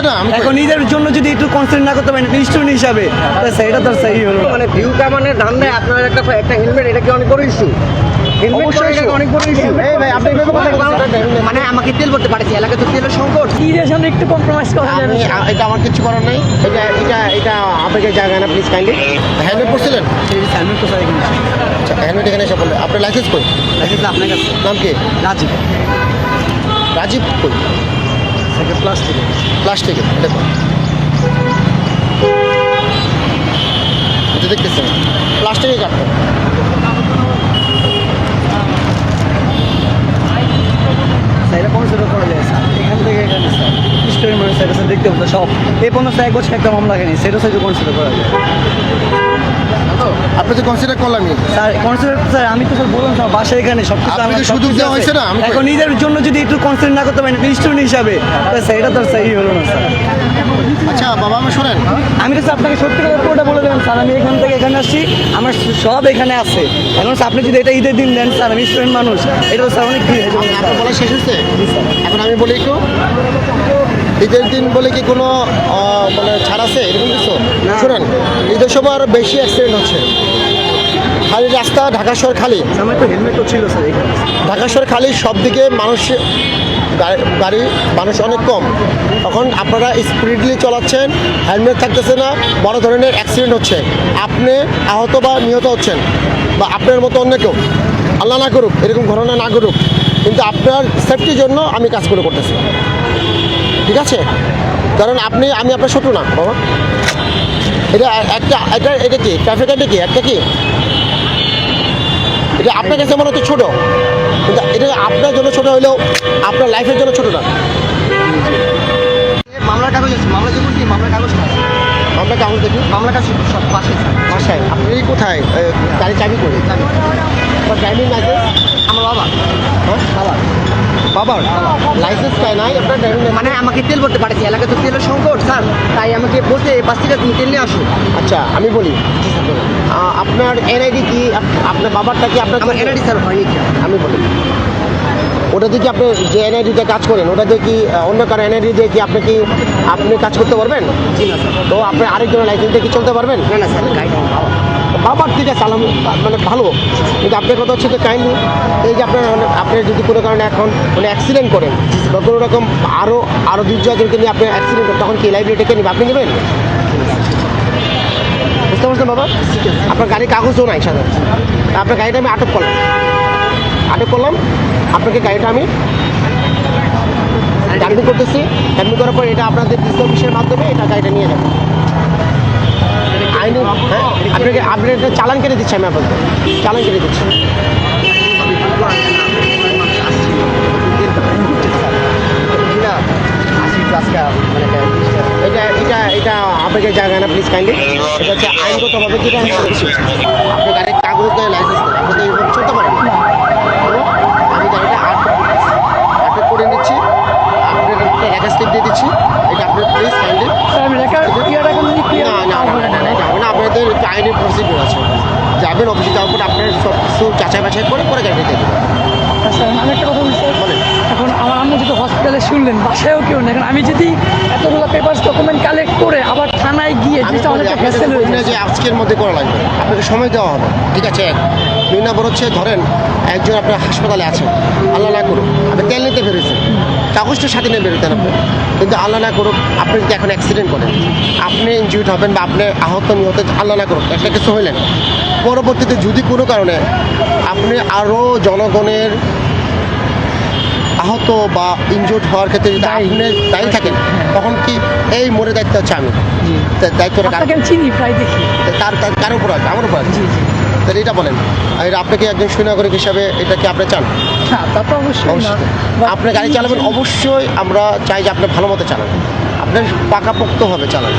না এখন নিজের জন্য যদি একটু কনসেন্ট না করতে পারেন স্টুডেন্ট হিসাবে সেটা তো সেই হলো মানে ভিউ কামানের ধান্দায় আপনার একটা হেলমেট, এটা কি অনেক বড় ইস্যু? অনেক বড় ইস্যু। এই ভাই আপনি মানে আমাকে তেল ভরতে পারছি, এলাকায় তো তেলের সংকট। নিজের সামনে একটু কম্প্রোমাইজ করা যাবে এটা আমার কিছু করার নাই। এটা আপনাকে জায়গা না, প্লিজ কাইন্ডলি। হেলমেট পরছিলেন? হেলমেট তো স্যার এখানে আচ্ছা, হেলমেট এখানে এসে বললে আপনার লাইসেন্স কই? লাইসেন্স আপনার কাছে নাম কি? রাজীব রাজীব কই? প্লাস্টিক প্লাস্টিকের দেখো, এটা দেখতেছেন প্লাস্টিকে কাটতে। এটা কনসিডার করা যায় স্যার এখান থেকে এখানে স্যার স্টুডেন্ট মানুষ স্যার দেখতে হতো সব এই পর্যন্ত 1 বছর একটা মামলা খায়নি, সেটা স্যার কনসিডার করা যায়। আপনি তো কনসিডার করলামই স্যার কনসিডার স্যার আমি তো স্যার বললাম স্যার বাসায় এখানে সব কিছু আপনাকে আমার সুযোগ সবকিছু দেওয়া আছে। হয়েছে না? এখন নিজের জন্য যদি একটু কনসেন্ট না করতে পারেন স্টুডেন্ট হিসাবে সেটা তো সেই হলো না স্যার। আচ্ছা বাবা, আমি শোনেন, আমি তো স্যার আপনাকে সত্যি কথা পুরোটা বলে দেবেন স্যার, আমি এখান থেকে এখানে আসছি, আমার সব এখানে আছে। এখন স্যার আপনি যদি এটা ঈদের দিন দেন স্যার, আমি স্টুডেন্ট মানুষ, এটা তো স্যার অনেক ভিড় হয়ে যাবে। আপনার বলা শেষ হচ্ছে? এখন আমি বলি একটু, ঈদের দিন বলে কি কোনো মানে ছাড় আছে এরকম কিছু? শোনেন, ঈদের সময় আরও বেশি অ্যাক্সিডেন্ট হচ্ছে। খালি রাস্তা ঢাকা শহর খালি, আমার তো হেলমেটও ছিল স্যার এখানে। ঢাকা শহর খালি, সব দিকে মানুষ গাড়ি মানুষ অনেক কম। তখন আপনারা স্পিডলি চালাচ্ছেন, হেলমেট থাকতেছে না, বড় ধরনের অ্যাক্সিডেন্ট হচ্ছে, আপনি আহত বা নিহত হচ্ছেন, বা আপনার মতো অন্য কেউ, আল্লাহ না করুক এরকম ঘটনা না করুক, কিন্তু আপনার সেফটির জন্য আমি কাজগুলো করতেছি, ঠিক আছে? কারণ আমি আপনার শত্রু না বাবা। এটা কি ট্রাফিক আইনটা কি একটা কি? এটা আপনার কাছে মনে হচ্ছে ছোটো, কিন্তু এটা আপনার জন্য ছোটো হলেও আপনার লাইফের জন্য ছোটো না। মামলার কাগজ আছে, মামলা যে করছি মামলার কাগজ আছে। আমরা কাগজ দেখি, মামলার কাছে সব পাশে বাসায়। আপনি কোথায় গাড়ি চাবি করে? আপনার ড্রাইভিং লাইসেন্স? আমার বাবা বাবার লাইসেন্স চাই নাই আপনার ড্রাইভিং লাইসেন্স? মানে আমাকে তেল ভরতে পারছি, এলাকায় তো তেলের সংকট স্যার, তাই আমাকে বলতে বাস থেকে তুমি তেল নিয়ে আসো। আচ্ছা আমি বলি, আপনার এনআইডি কি? আপনার বাবারটা কি আপনার? আমার এনআইডি স্যার হয়নি। আমি বলি, ওটা দিয়ে কি আপনি যে এনআইডিতে কাজ করেন ওটা দিয়ে কি অন্য কারো এনআইডি দিয়ে কি আপনি কাজ করতে পারবেন? জি না স্যার। তো আপনি আরেকজনের লাইসেন্স দিয়ে কি চলতে পারবেন? না স্যার, গাড়ি আমার বাবা। বাবার ঠিক আছে, মানে ভালো, কিন্তু আপনার কথা হচ্ছে যে কাইন্ডলি এই যে আপনি যদি কোনো কারণে এখন মানে অ্যাক্সিডেন্ট করেন বা কোনো রকম আরও 2-4জনকে নিয়ে আপনি অ্যাক্সিডেন্ট করেন, তখন কি লাইবিলিটিকে নেবেন? আপনি নেবেন? বুঝতে পারছেন বাবা? আপনার গাড়ির কাগজও নাই সাথে, আপনার গাড়িটা আমি আটক করলাম, আপনাকে গাড়িটা আমি ডাম্পিং করতেছি, ডাম্পিং করার পর এটা আপনাদের ডিসি অফিসের মাধ্যমে এটা গাড়িটা নিয়ে যাবেন আইনি। হ্যাঁ, আপনার একটা চালান কেটে দিচ্ছি, আমি আপনাকে চালান কেটে দিচ্ছি। এটা আপনাকে জায়গা না, প্লিজ কাইন্ডলি। এটা হচ্ছে আইনগতভাবে যেটা আমি করছি, আপনি গাড়ির কাগজ দেয় লাইসেন্স দেয়, আপনি তো এইভাবে চলতে পারেন। আমি গাড়িটা আটক করে নিচ্ছি, আপনার একটা রেখা স্লিপ দিয়ে দিচ্ছি, এটা আপনি প্লিজ কাইন্ডলি। না আপনাদের আইনি প্রসিডিউর আছে, যাবেন অফিসে যাওয়ার পর আপনার সব কিছু যাচাই বাছাই করে পরে গাড়িটা দিয়ে দেবেন। স্যার আমি একটা কথা বলছি, বলেন। এখন আমার আম্মু যদি হসপিটালে শুনলেন, বাসায়ও কেউ না, এখন আমি যদি এতগুলো পেপারস ডকুমেন্ট কালেক্ট করে আবার থানায় গিয়ে আমি যেটা অনেকটা ফ্যাসেল হয়ে যায়। যে আজকের মধ্যে করা লাগবে, আপনাকে সময় দেওয়া হবে, ঠিক আছে? 2 নম্বর হচ্ছে ধরেন একজন আপনার হাসপাতালে আছেন, আল্লাহ না করুক আপনি তেল নিতে বেরোছেন, কাগজটা সাথে নিয়ে বেরোতেন আপনি, কিন্তু আল্লাহ না করুক আপনি যদি এখন অ্যাক্সিডেন্ট করেন, আপনি ইনজিউর্ড হবেন বা আপনি আহত নিহত, আল্লাহ না করুক একটা কিছু হইলেন, পরবর্তীতে যদি কোনো কারণে আপনি আরও জনগণের আহত বা ইনজুর্ড হওয়ার ক্ষেত্রে যদি আপনি দায়ী থাকেন, তখন কি এই মোড়ে দায়িত্ব হচ্ছে আমি, দায়িত্বটা চিনি প্রায় দেখি কার উপর আছে? আমার উপর আছে। তাহলে এটা বলেন, আর আপনাকে একজন সুনাগরিক হিসাবে এটা কি আপনি চান? হ্যাঁ, তা তো অবশ্যই না। আপনি গাড়ি চালাবেন, অবশ্যই আমরা চাই যে আপনি ভালো মতো চালান, আপনার পাকাপোক্তভাবে চালান,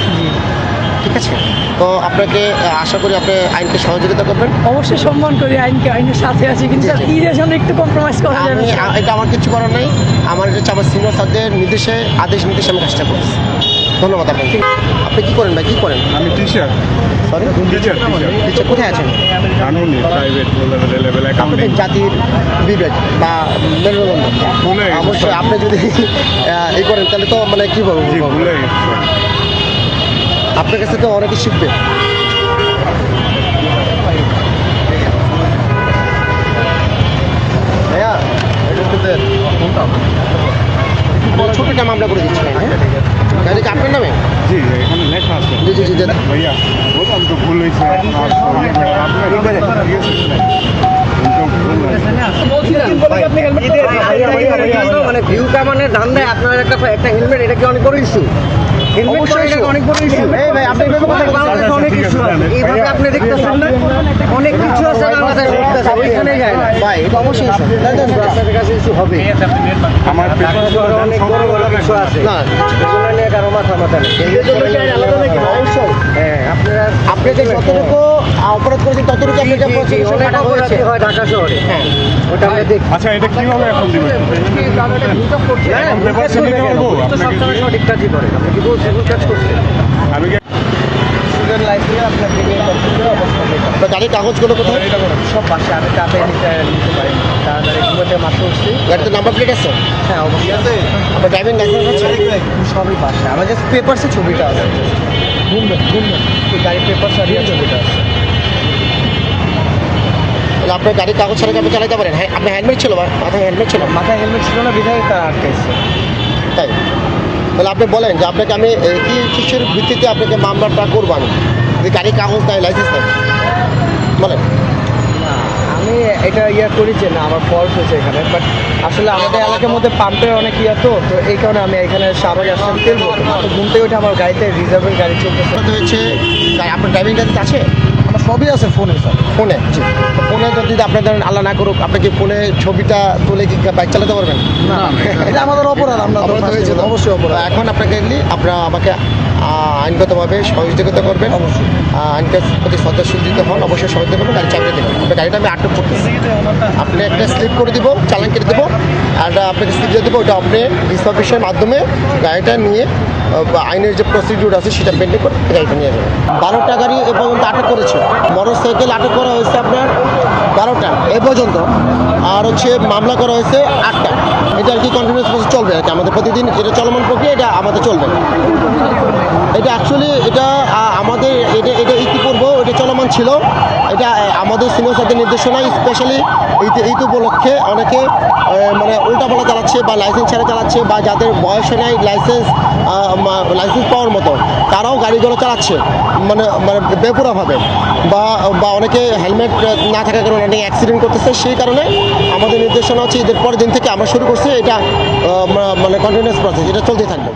ঠিক আছে? তো আপনাকে আশা করি আপনি আইনকে সহযোগিতা করবেন। অবশ্যই সম্মান করি আইনকে, আইনের সাথে আছি, কিন্তু স্যার ঈদের সামনে একটু কম্প্রোমাইজ করা যাবে। এটা আমার কিছু করার নাই, আমার হচ্ছে আমার সিনিয়র স্যারদের আদেশ নির্দেশে আমি কাজটা করছি। ধন্যবাদ আপনাকে। আপনি কি করেন ভাই, কি করেন? আমি টিচার সরি, টিচার নিচে কোথায় আছেন? কানুনি প্রাইভেট লেভেল আমাদের অ্যাকাউন্টিং জাতির বিবেক বা মেরুদণ্ড, ভুলে গেছি। অবশ্যই আপনি যদি এই করেন তাহলে তো মানে কি বলবো, জি ভুলে গেছি। আপনার কাছে তো অনেকে শিখবে। ভাইয়া এটা তো দেন। ছোট একটা মামলা করে দিচ্ছি হ্যাঁ, গাড়ি কি আপনার নামে? জি এখানে লেখা আছে। জি জি জি দেন। ভাইয়া বললাম তো ভুল হয়েছে মানে ভিউ কামানের ধান্দায় আপনার একটা হেলমেট, এটা কি অনেক বড় ইস্যু? হেলমেট অবশ্যই এটা অনেক বড় ইস্যু। এই ভাই আপনি এভাবে কথা বলছেন। বাংলাদেশে অনেক ইস্যু আছে, এইভাবে আপনি দেখতেছেন না, অনেক কিছু আছে বাংলাদেশে, এখানে যায় না ভাই এটা অবশ্যই issue। দেন, দেন, দেন। আপনাদের কাছে ইস্যু হবে। আমার পেপার অনেক বড় বড় কিছু আছে, না এগুলো নিয়ে কারো মাথা নেই। অবশ্যই হ্যাঁ, আপনারা আপনি যে যতটুকু অপরাধ করেছেন ততটুকু আপনাকে অনেক কাটা হয়েছে। অপরাধী হয় ঢাকা শহরে, হ্যাঁ ওটা আমরা দেখি। আচ্ছা এটা কিভাবে এখন দিবেন? হ্যাঁ, এখন পেপার ভুল কাজ নিতে করবে পারবো কেন? তো আপনাকে সবসময় দিয়ে? সঠিক কাজই করে। আপনি কি বলছেন ভুল কাজ করছেন? আমি কি স্টুডেন্ট লাইফে আপনার থেকে আপনার গাড়ির কাগজগুলো কোথায়? সব বাসে আমি তাতে নিতে পারি তাড়াতাড়ি ঘুমাতে মাত্র উঠছি। গাড়িতে নাম্বার প্লেট আছে? হ্যাঁ অবশ্যই আছে, আপনার ড্রাইভিং লাইসেন্স আছে? সবই বাসে। আমার জাস্ট পেপারসে ছবিটা আছে, গাড়ির পেপার সারিয়ে ছবিটা আছে। তাহলে আপনার গাড়ির কাগজ ছাড়া কি আপনি চালাতে পারেন? হ্যাঁ, আপনার হেলমেট ছিল বা মাথায় হেলমেট ছিল? মাথায় হেলমেট ছিল না, বিধায় তারা আটকাইছে। তাই তাহলে আপনি বলেন যে আপনাকে আমি কি কিসের ভিত্তিতে আপনাকে মামলাটা করবো? আমি যে গাড়ির কাগজ নাই, লাইসেন্স নাই, বলেন। না আমি এটা করেছি না, আমার ফল্ট হয়েছে এখানে, বাট আসলে আমাদের এলাকার মধ্যে পাম্পের অনেক তো এই কারণে আমি এখানে আবার আসলাম তেল ভরতে। মাত্র ঘুমতে উঠে আমার গাড়িতে রিজার্ভের গাড়ি চলতেছে। কথা হচ্ছে আপনার ড্রাইভিং লাইসেন্স আছে? আমার সবই আছে ফোনে স্যার। ফোনে জি। তো ফোনে যদি আপনার ধরেন আল্লাহ না করুক আপনি কি ফোনে ছবিটা তুলে কি বাইক চালাতে পারবেন? না এটা আমাদের অপরাধ, আমরা তো অপরাধ হয়েছে তো? অবশ্যই অপরাধ। এখন আপনাকে আপনারা আমাকে আইনগতভাবে সহযোগিতা করবেন, অবশ্যই। আইনকে প্রতি শ্রদ্ধাশীল দিতে হন, অবশ্যই সহযোগিতা করবেন, গাড়ি চাপিয়ে দেবেন। আপনার গাড়িটা আমি আটক করতেছি, আপনি একটা স্লিপ করে দিব, চালান কেটে দেবো, আর আপনাকে স্লিপ দিয়ে দেবো, ওটা আপনি ডিস অফিসের মাধ্যমে গাড়িটা নিয়ে আইনের যে প্রসিডিউর আছে সেটা পেন্ডিং করে গাড়িটা নিয়ে যাবেন। 12টা গাড়ি এ পর্যন্ত আটক করেছে, মোটর সাইকেল আটক করা হয়েছে আপনার 12টা এ পর্যন্ত, আর হচ্ছে মামলা করা হয়েছে 8টা। এটা আর কি কন্টিনিউয়াস প্রসেস চলবে আর কি, আমাদের প্রতিদিন যেটা চলমান প্রক্রিয়া এটা আমাদের চলবে। এটা অ্যাকচুয়ালি এটা আমাদের এটা ইতিপূর্ব এটা চলমান ছিল। এটা আমাদের সিনিয়র স্যারদের নির্দেশনায় স্পেশালি ঈদ উপলক্ষে অনেকে মানে উল্টাপাল্টা চালাচ্ছে বা লাইসেন্স ছাড়া চালাচ্ছে, বা যাদের বয়স নাই লাইসেন্স পাওয়ার মতো তারাও গাড়িগুলো চালাচ্ছে মানে মানে বেপরোয়াভাবে, বা অনেকে হেলমেট না থাকার কারণে অনেকে অ্যাক্সিডেন্ট করতেছে। সেই কারণে আমাদের নির্দেশনা হচ্ছে ঈদের পরের দিন থেকে আমরা শুরু করছি এটা মানে কন্টিনিউয়াস প্রসেস, এটা চলতে থাকবে।